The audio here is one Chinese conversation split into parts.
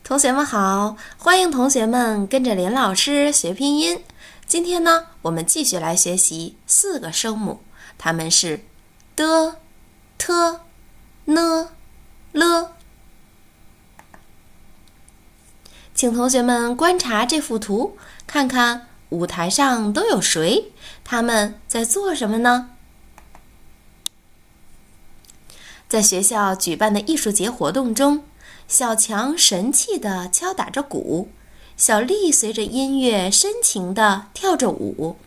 同学们好，欢迎同学们跟着林老师学拼音。今天呢，我们继续来学习4个声母，它们是的、特、呢、了。请同学们观察这幅图，看看舞台上都有谁，他们在做什么呢？在学校举办的艺术节活动中，小强神气地敲打着鼓，小丽随着音乐深情地跳着舞，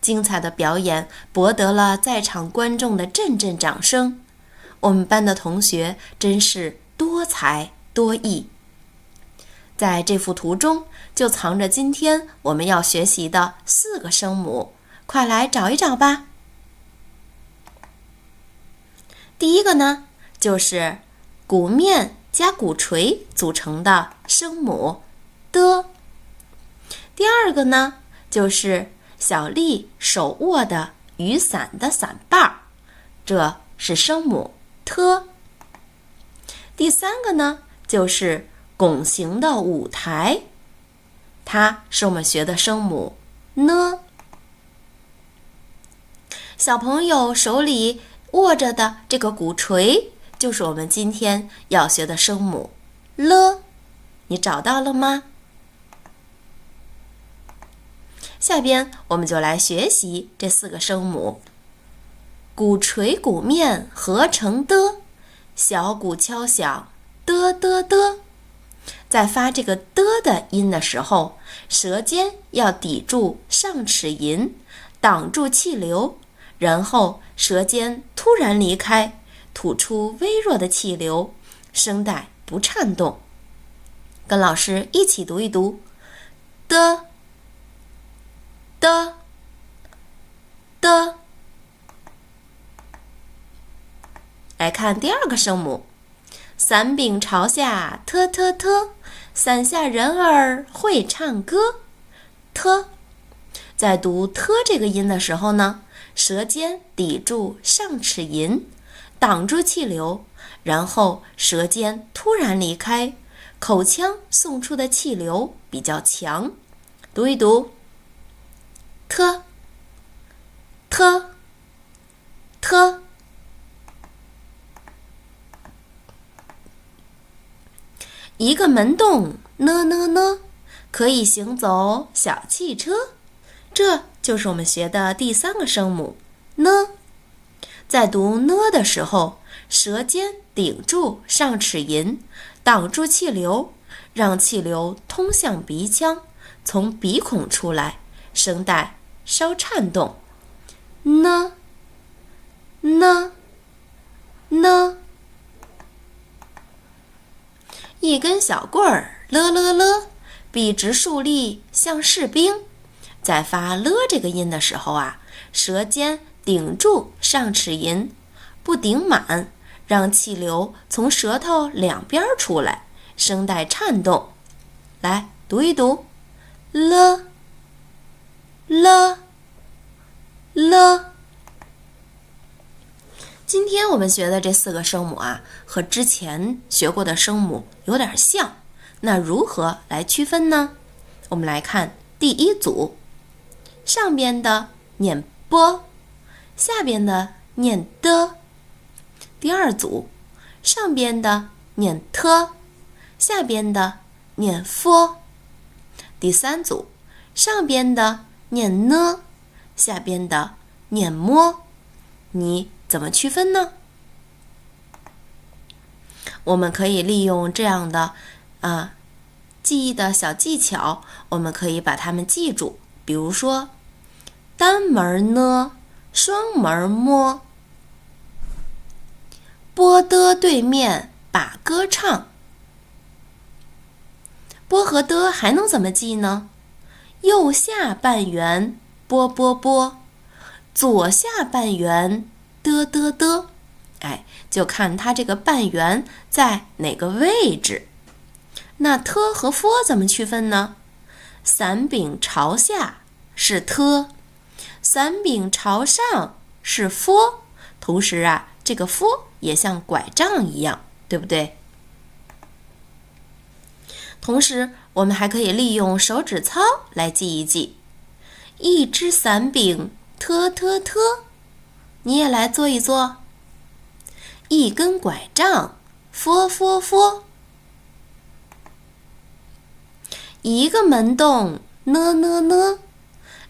精彩的表演博得了在场观众的阵阵掌声。我们班的同学真是多才多艺。在这幅图中就藏着今天我们要学习的4个声母，快来找一找吧。第一个呢，就是鼓面加鼓槌组成的声母的。第二个呢，就是小丽手握的雨伞的伞把，这是声母特。第三个呢，就是拱形的舞台，它是我们学的声母呢。小朋友手里握着的这个鼓槌，就是我们今天要学的声母了，你找到了吗？下边我们就来学习这4个声母。鼓槌鼓面合成的，小鼓敲响的的的。在发这个的音的时候，舌尖要抵住上齿龈，挡住气流，然后舌尖突然离开，吐出微弱的气流，声带不颤动。跟老师一起读一读的的的。来看第2个声母，伞柄朝下特特特，伞下人儿会唱歌特。在读特这个音的时候呢，舌尖抵住上齿龈，挡住气流，然后舌尖突然离开，口腔送出的气流比较强。读一读特特特。一个门洞呢，可以行走小汽车，这就是我们学的第3个声母呢。在读呢的时候，舌尖顶住上齿龈，挡住气流，让气流通向鼻腔，从鼻孔出来，声带稍颤动。呢。一根小棍儿了，笔直竖立像士兵。在发了这个音的时候啊，舌尖顶住上齿龈，不顶满，让气流从舌头两边出来，声带颤动。来读一读了。今天我们学的这4个声母啊，和之前学过的声母有点像，那如何来区分呢？我们来看第1组，上边的念波，下边的念的。第2组，上边的念特，下边的念佛。第3组，上边的念呢，下边的念摸。你怎么区分呢？我们可以利用这样的记忆的小技巧，我们可以把它们记住。比如说单门呢，双门摸，波的对面把歌唱。波和的还能怎么记呢？右下半圆波波波，左下半圆的，就看它这个半圆在哪个位置。那特和佛怎么区分呢？伞柄朝下是特，伞柄朝上是佛。同时啊，这个佛也像拐杖一样，对不对？同时，我们还可以利用手指操来记一记。一只伞柄特特特，你也来做一做。一根拐杖佛佛佛，一个门洞呢呢呢，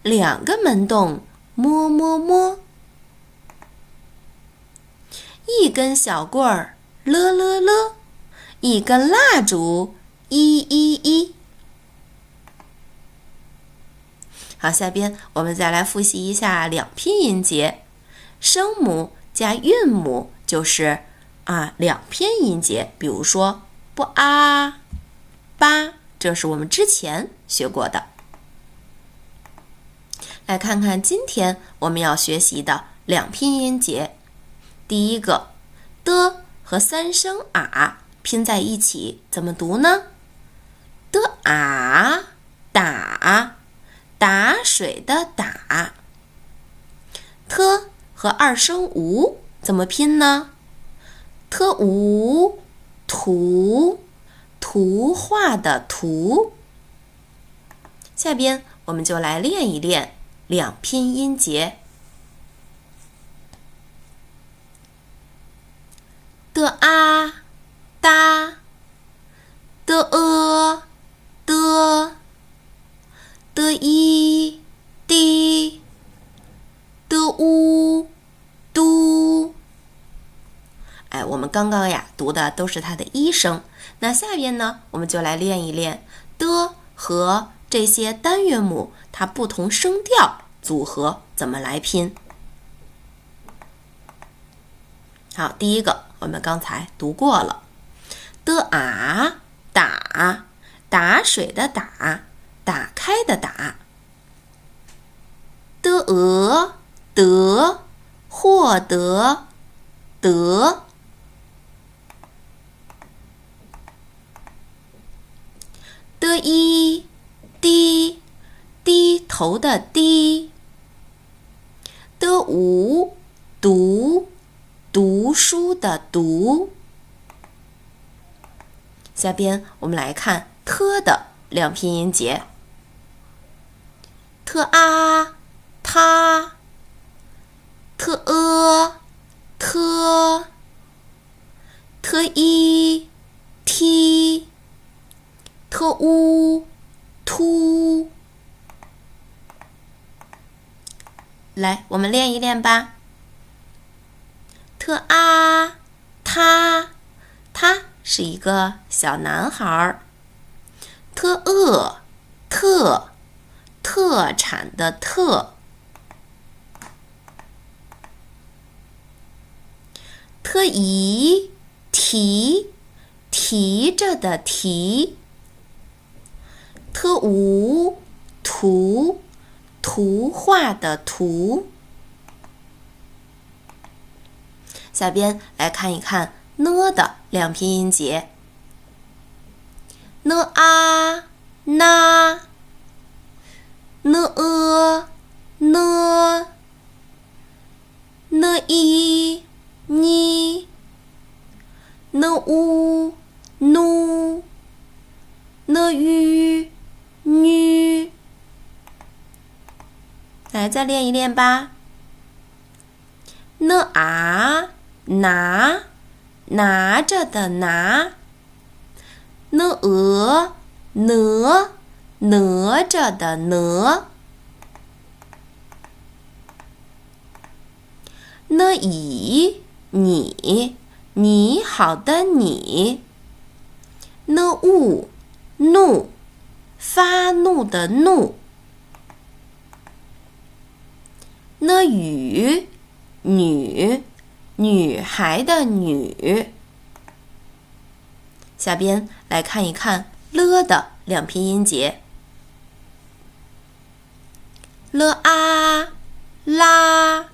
两个门洞摸摸摸，一根小棍儿了了了，一根蜡烛一一一。好，下边我们再来复习一下两拼音节，声母加韵母就是两偏音节，比如说不啊、吧，这是我们之前学过的。来看看今天我们要学习的两拼音节，第一个的和三声啊拼在一起怎么读呢？的啊打，打水的打。特和二声无怎么拼呢？特无图，图画的图。下边我们就来练一练两拼音节。的啊哒，的的，的一滴，的乌嘟。我们刚刚读的都是它的一声，那下边呢，我们就来练一练的和这些单元母它不同声调组合怎么来拼。好，第一个我们刚才读过了，的啊打，打水的打，打开的打。的得，获得得。的一低，低头的低。的无读，读书的读。下边我们来看特的两拼音节，特啊他，特特，特一踢，特乌突。来，我们练一练吧。特啊他，他是一个小男孩。特特，特产的特。特提，提着的提。特无图，图画的图。下边来看一看呢的两拼音节，呢啊那，呢呢，呢一你，呢乌nu，呢语女。来，再练一练吧。呢啊拿，拿着的拿。呢哪，哪着的哪。呢以你，你好的你。呢怒，怒，发怒的怒。呢女，女，女孩的女。下边来看一看了的两拼音节，了啊拉，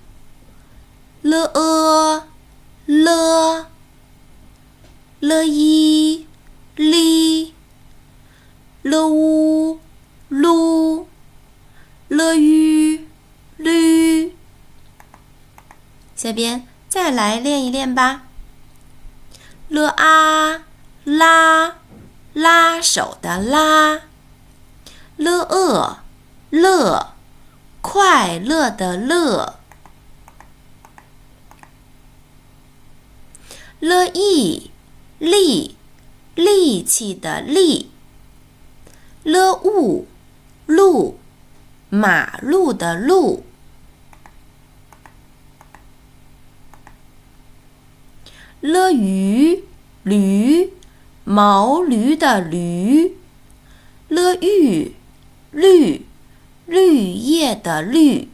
了了，了一哩，了乌噜，了语绿。下边再来练一练吧。了啊拉，拉手的拉，乐，快乐的乐，力气的力，路，马路的路，驴，毛驴的驴，绿叶的绿。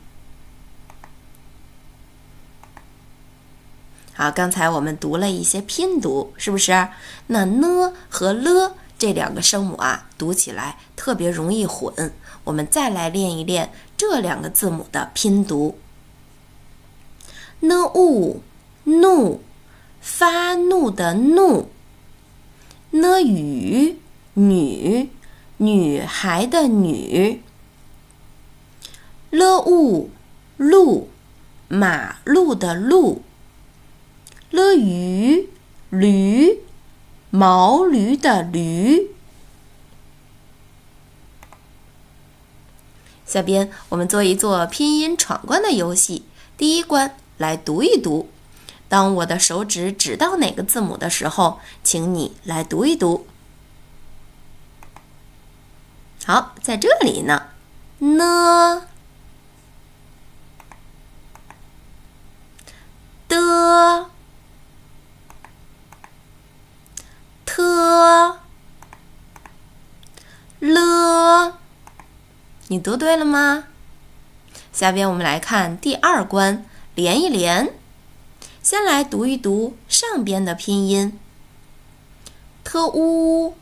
好，刚才我们读了一些拼读，是不是？那呢和了这两个声母啊，读起来特别容易混。我们再来练一练这两个字母的拼读。怒，发怒的怒，女孩的女，路，马路的路，驴，毛驴的驴。下边我们做一做拼音闯关的游戏。第一关，来读一读。当我的手指指到哪个字母的时候，请你来读一读。好，在这里呢，的，了，你读对了吗？下边我们来看第二关，连一连。先来读一读上边的拼音，突，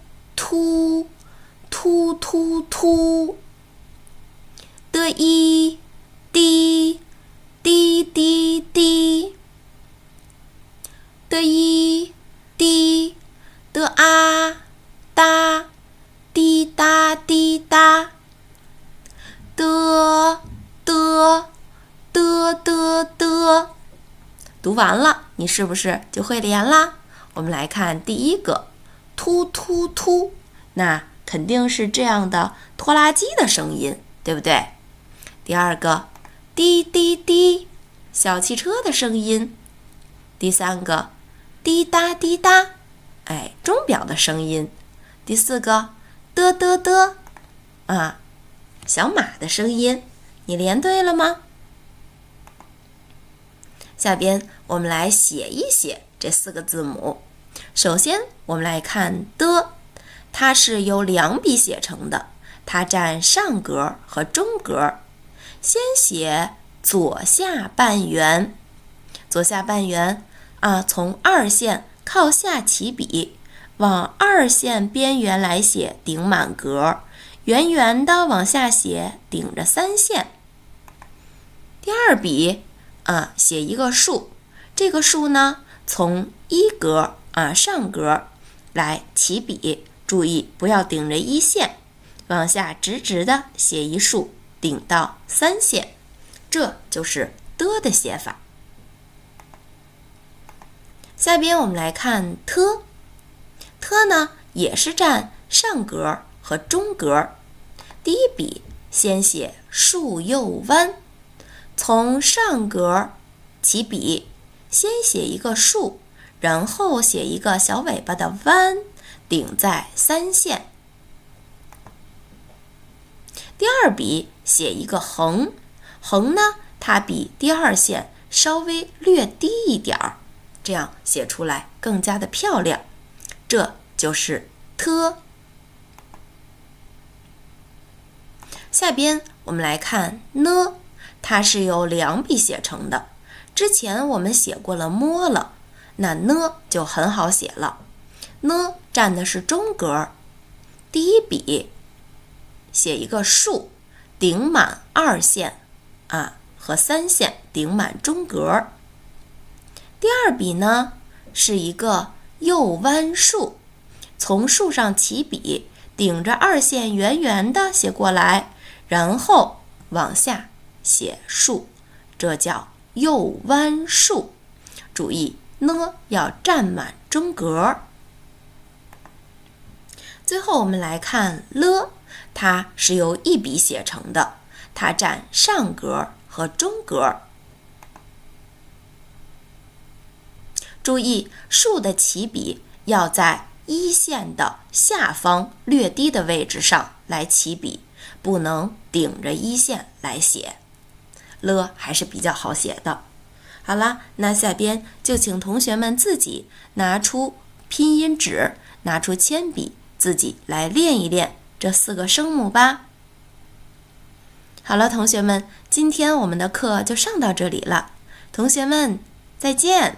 的滴，的的哒，滴答滴答，的。读完了，你是不是就会连啦？我们来看第一个，突，那肯定是这样的拖拉机的声音，对不对？第二个，滴，小汽车的声音。第三个，滴答，钟表的声音。第四个，的，小马的声音。你连对了吗？下边我们来写一写这四个字母。首先我们来看的，它是由两笔写成的，它占上格和中格。先写左下半圆，从二线靠下起笔，往二线边缘来写顶满格，圆圆的往下写顶着三线。第二笔写一个竖，这个竖呢从一格上格来起笔，注意不要顶着一线，往下直直的写一竖，顶到三线，这就是的写法。下边我们来看特呢也是占上格和中格。第一笔先写竖右弯，从上格起笔，先写一个竖，然后写一个小尾巴的弯，顶在三线。第二笔写一个横，横呢它比第二线稍微略低一点儿，这样写出来更加的漂亮。这就是特。下边我们来看呢，它是由两笔写成的。之前我们写过了摸了，那呢就很好写了。呢占的是中格，第一笔写一个竖，顶满二线和三线，顶满中格。第二笔呢是一个右弯竖，从竖上起笔，顶着二线圆圆的写过来，然后往下写竖，这叫右弯竖。注意呢要占满中格。最后我们来看了，它是由一笔写成的，它占上格和中格。注意，竖的起笔要在一线的下方略低的位置上来起笔，不能顶着一线来写。了还是比较好写的。好了，那下边就请同学们自己拿出拼音纸，拿出铅笔，自己来练一练这4个声母吧。好了，同学们，今天我们的课就上到这里了，同学们再见。